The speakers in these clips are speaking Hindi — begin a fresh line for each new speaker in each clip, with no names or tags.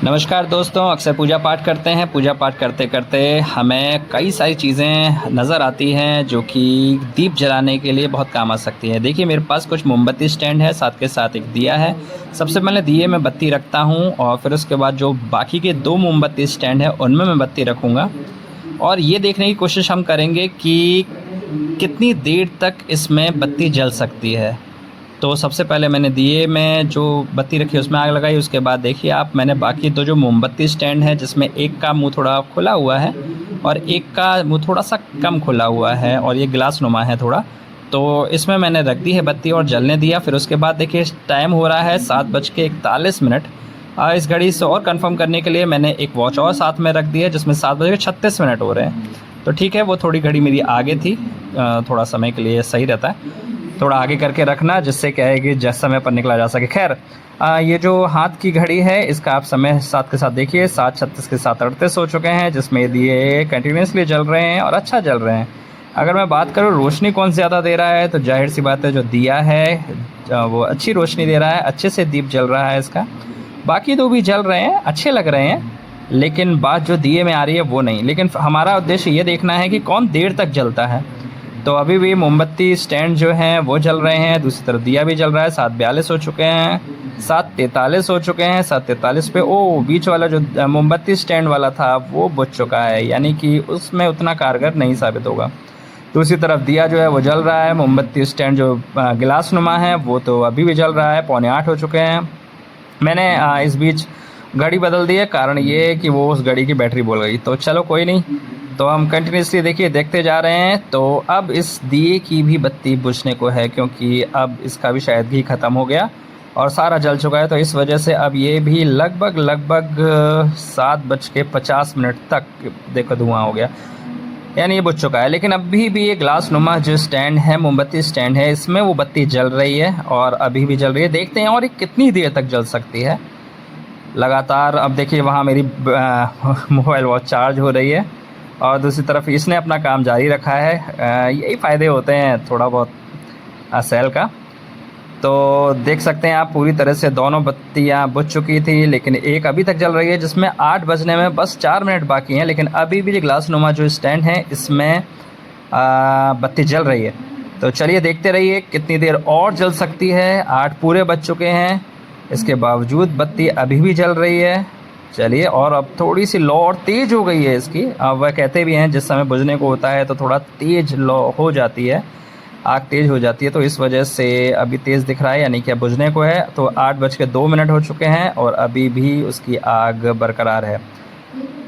नमस्कार दोस्तों, अक्सर पूजा पाठ करते हैं। पूजा पाठ करते करते हमें कई सारी चीज़ें नज़र आती हैं जो कि दीप जलाने के लिए बहुत काम आ सकती है। देखिए, मेरे पास कुछ मोमबत्ती स्टैंड है, साथ के साथ एक दिया है। सबसे पहले दिए में बत्ती रखता हूँ और फिर उसके बाद जो बाकी के 2 मोमबत्ती स्टैंड है उनमें मैं बत्ती रखूँगा और ये देखने की कोशिश हम करेंगे कि कितनी देर तक इसमें बत्ती जल सकती है। तो सबसे पहले मैंने दिए में जो बत्ती रखी उसमें आग लगाई। उसके बाद देखिए आप, मैंने बाकी 2 जो मोमबत्ती स्टैंड है जिसमें एक का मुंह थोड़ा खुला हुआ है और एक का मुंह थोड़ा सा कम खुला हुआ है और ये गिलास नुमा है थोड़ा, तो इसमें मैंने रख दी है बत्ती और जलने दिया। फिर उसके बाद देखिए टाइम हो रहा है 7:41। इस घड़ी से और कंफर्म करने के लिए मैंने एक वॉच और साथ में रख दी है जिसमें 7:36 हो रहे हैं। तो ठीक है, वो थोड़ी घड़ी मेरी आगे थी, थोड़ा समय के लिए सही रहता है थोड़ा आगे करके रखना, जिससे क्या है कि जिस समय पर निकला जा सके। खैर, ये जो हाथ की घड़ी है इसका आप समय साथ के साथ देखिए, 7:36 के 7:38 हो चुके हैं, जिसमें दिए कंटिन्यूसली जल रहे हैं और अच्छा जल रहे हैं। अगर मैं बात करूँ रोशनी कौन ज़्यादा दे रहा है, तो जाहिर सी बात है जो दिया है वो अच्छी रोशनी दे रहा है, अच्छे से दीप जल रहा है इसका। बाकी 2 भी जल रहे हैं, अच्छे लग रहे हैं, लेकिन बात जो दिए में आ रही है वो नहीं। लेकिन हमारा उद्देश्य ये देखना है कि कौन देर तक जलता है। तो अभी भी मोमबत्ती स्टैंड जो हैं वो जल रहे हैं, दूसरी तरफ दिया भी जल रहा है। 7:42 हो चुके हैं, 7:43 हो चुके हैं। 7:43 पे बीच वाला जो मोमबत्ती स्टैंड वाला था वो बुझ चुका है, यानी कि उसमें उतना कारगर नहीं साबित होगा। दूसरी तरफ दिया जो है वो जल रहा है। मोमबत्ती स्टैंड जो गिलास नुमा है वो तो अभी भी जल रहा है। 7:45 हो चुके हैं। मैंने इस बीच घड़ी बदल दी है, कारण ये है कि वो उस घड़ी की बैटरी बोल गई। तो चलो कोई नहीं, तो हम कंटिन्यूसली देखिए देखते जा रहे हैं। तो अब इस दिए की भी बत्ती बुझने को है, क्योंकि अब इसका भी शायद घी ख़त्म हो गया और सारा जल चुका है। तो इस वजह से अब ये भी लगभग 7:50 तक देखो धुआं हो गया, यानी ये बुझ चुका है। लेकिन अभी भी ये ग्लास नुमा जो स्टैंड है, मोमबत्ती स्टैंड है, इसमें वो बत्ती जल रही है और अभी भी जल रही है। देखते हैं और ये कितनी देर तक जल सकती है लगातार। अब देखिए वहाँ मेरी मोबाइल वॉच चार्ज हो रही है और दूसरी तरफ इसने अपना काम जारी रखा है। यही फ़ायदे होते हैं थोड़ा बहुत सेल का। तो देख सकते हैं आप, पूरी तरह से दोनों बत्तियां बुझ चुकी थी, लेकिन एक अभी तक जल रही है जिसमें 8 बजने में बस 4 मिनट बाकी हैं। लेकिन अभी भी ग्लास नुमा जो स्टैंड है इसमें बत्ती जल रही है। तो चलिए देखते रहिए कितनी देर और जल सकती है। 8 पूरे बज चुके हैं, इसके बावजूद बत्ती अभी भी जल रही है। चलिए, और अब थोड़ी सी लो और तेज़ हो गई है इसकी। अब वह कहते भी हैं जिस समय बुझने को होता है तो थोड़ा तेज़ लो हो जाती है, आग तेज़ हो जाती है। तो इस वजह से अभी तेज़ दिख रहा है, यानी कि अब बुझने को है। तो 8:02 हो चुके हैं और अभी भी उसकी आग बरकरार है।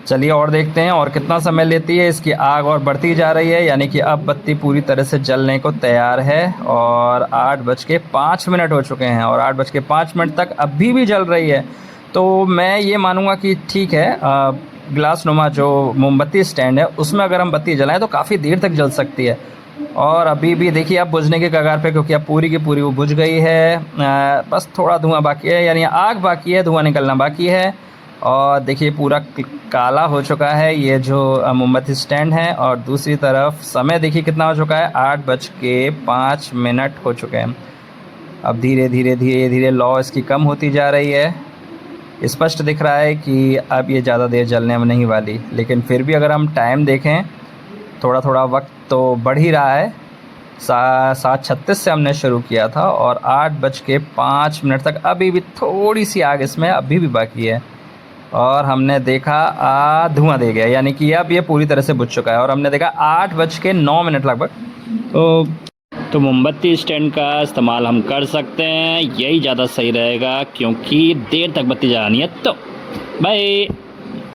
चलिए और देखते हैं और कितना समय लेती है। इसकी आग और बढ़ती जा रही है, यानी कि अब बत्ती पूरी तरह से जलने को तैयार है और 8:05 हो चुके हैं और 8:05 तक अभी भी जल रही है। तो मैं ये मानूंगा कि ठीक है, ग्लास नुमा जो मोमबत्ती स्टैंड है उसमें अगर हम बत्ती जलाएं तो काफ़ी देर तक जल सकती है। और अभी भी देखिए अब बुझने के कगार पे, क्योंकि अब पूरी की पूरी वो बुझ गई है। बस थोड़ा धुआं बाकी है, यानी आग बाकी है, धुआं निकलना बाकी है। और देखिए पूरा काला हो चुका है ये जो मोमबत्ती स्टैंड है। और दूसरी तरफ समय देखिए कितना हो चुका है, 8:05 हो चुके हैं। अब धीरे धीरे लौ इसकी कम होती जा रही है। स्पष्ट दिख रहा है कि अब ये ज़्यादा देर जलने में नहीं वाली। लेकिन फिर भी अगर हम टाइम देखें, थोड़ा वक्त तो बढ़ ही रहा है। 7:36 से हमने शुरू किया था और 8:05 तक अभी भी थोड़ी सी आग इसमें अभी भी बाकी है। और हमने देखा धुआं दे गया, यानी कि अब ये पूरी तरह से बुझ चुका है। और हमने देखा 8:09 लगभग। तो मोमबत्ती स्टैंड का इस्तेमाल हम कर सकते हैं, यही ज़्यादा सही रहेगा, क्योंकि देर तक बत्ती जलानी है। तो बाय।